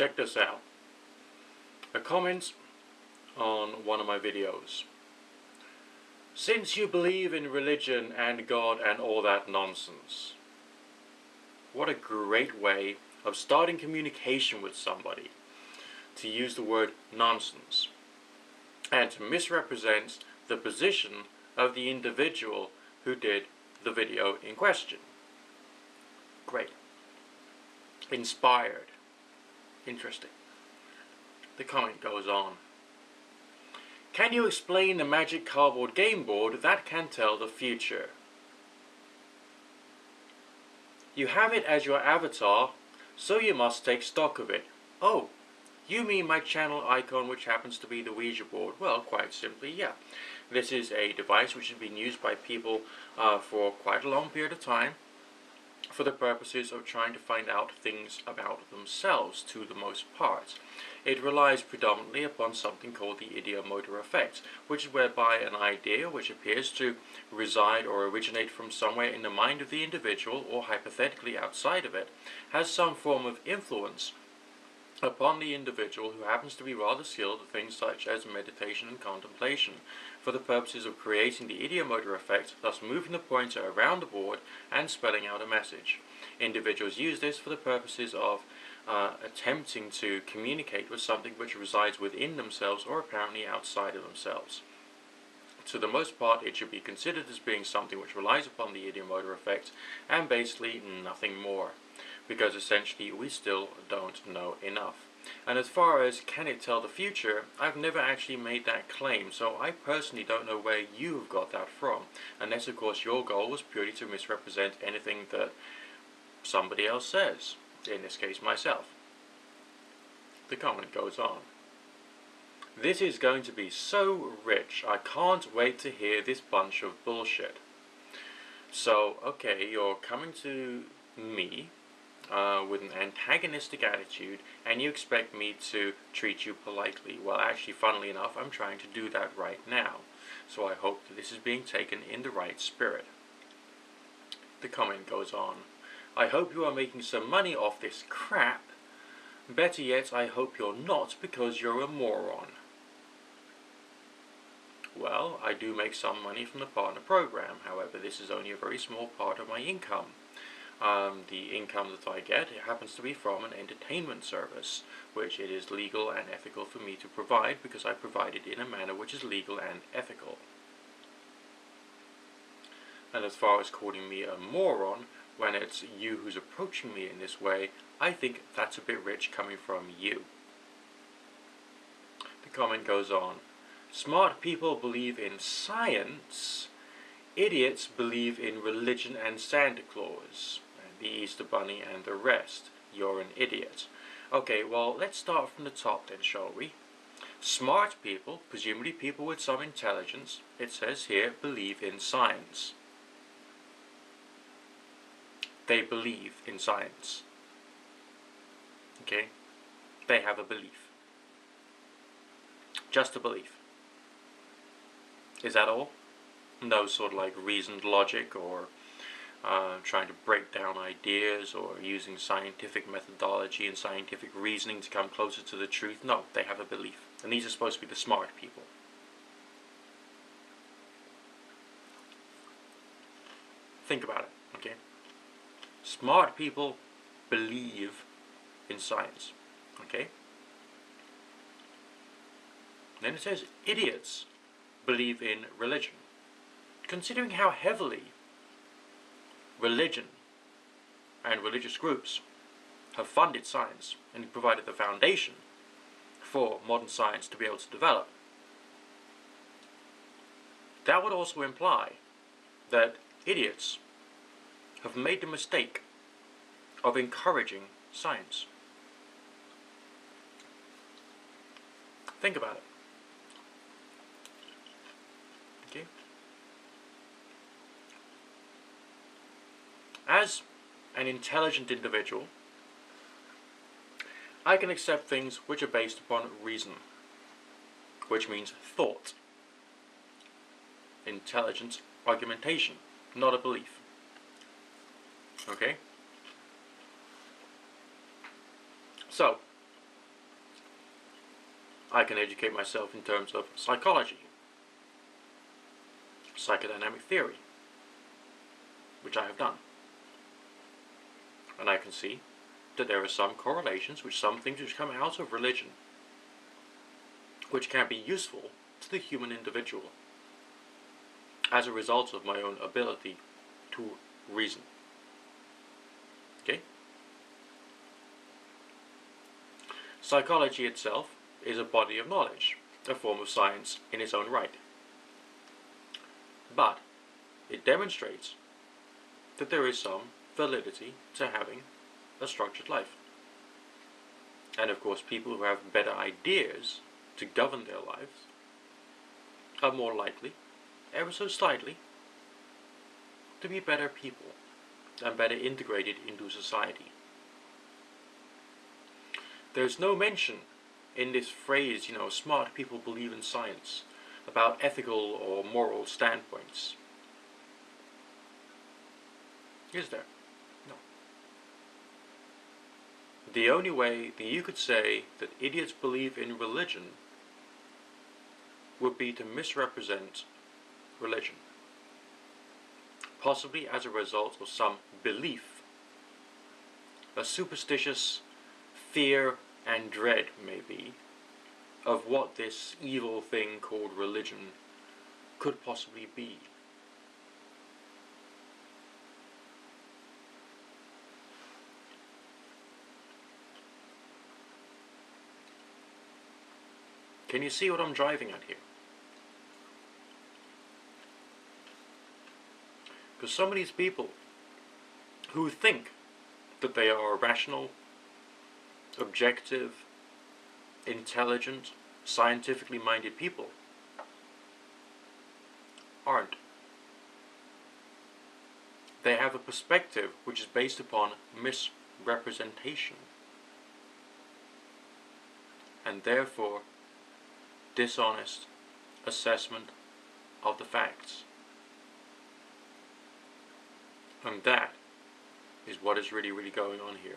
check this out. A comment on one of my videos. Since you believe in religion and God and all that nonsense, what a great way of starting communication with somebody, to use the word nonsense, and to misrepresent the position of the individual who did the video in question. Great. Inspired. Interesting. The comment goes on. Can you explain the magic cardboard game board that can tell the future? You have it as your avatar, so you must take stock of it. Oh, you mean my channel icon, which happens to be the Ouija board? Well, quite simply, yeah. This is a device which has been used by people for quite a long period of time for the purposes of trying to find out things about themselves, to the most part. It relies predominantly upon something called the ideomotor effect, which is whereby an idea which appears to reside or originate from somewhere in the mind of the individual, or hypothetically outside of it, has some form of influence upon the individual, who happens to be rather skilled at things such as meditation and contemplation, for the purposes of creating the ideomotor effect, thus moving the pointer around the board and spelling out a message. Individuals use this for the purposes of attempting to communicate with something which resides within themselves or apparently outside of themselves. To the most part, it should be considered as being something which relies upon the ideomotor effect and basically nothing more, because essentially we still don't know enough. And as far as can it tell the future, I've never actually made that claim, so I personally don't know where you've got that from, unless of course your goal was purely to misrepresent anything that somebody else says, in this case myself. The comment goes on. This is going to be so rich, I can't wait to hear this bunch of bullshit. So, okay, you're coming to me with an antagonistic attitude, and you expect me to treat you politely. Well, actually, funnily enough, I'm trying to do that right now. So I hope that this is being taken in the right spirit. The comment goes on. I hope you are making some money off this crap. Better yet, I hope you're not, because you're a moron. Well, I do make some money from the partner program. However, this is only a very small part of my income. The income that I get, it happens to be from an entertainment service, which it is legal and ethical for me to provide, because I provide it in a manner which is legal and ethical. And as far as calling me a moron, when it's you who's approaching me in this way, I think that's a bit rich coming from you. The comment goes on. Smart people believe in science. Idiots believe in religion and Santa Claus, and the Easter Bunny and the rest. You're an idiot. Okay, well, let's start from the top then, shall we? Smart people, presumably people with some intelligence, it says here, believe in science. They believe in science. Okay? They have a belief. Just a belief. Is that all? No sort of like reasoned logic, or trying to break down ideas, or using scientific methodology and scientific reasoning to come closer to the truth. No, they have a belief. And these are supposed to be the smart people. Think about it, okay? Smart people believe in science, okay? Then it says idiots believe in religion. Considering how heavily religion and religious groups have funded science and provided the foundation for modern science to be able to develop, that would also imply that idiots have made the mistake of encouraging science. Think about it. Okay? As an intelligent individual, I can accept things which are based upon reason, which means thought. Intelligent argumentation, not a belief. Okay? So, I can educate myself in terms of psychology, psychodynamic theory, which I have done. And I can see that there are some correlations with some things which come out of religion which can be useful to the human individual as a result of my own ability to reason. Okay? Psychology itself is a body of knowledge, a form of science in its own right. But it demonstrates that there is some validity to having a structured life. And of course, people who have better ideas to govern their lives are more likely, ever so slightly, to be better people and better integrated into society. There's no mention in this phrase, smart people believe in science, about ethical or moral standpoints. Is there? No. The only way that you could say that idiots believe in religion would be to misrepresent religion, possibly as a result of some belief, a superstitious fear and dread, maybe, of what this evil thing called religion could possibly be. Can you see what I'm driving at here? Because some of these people who think that they are rational, objective, intelligent, scientifically minded people aren't. They have a perspective which is based upon misrepresentation, and therefore dishonest assessment of the facts. And that is what is really, really going on here.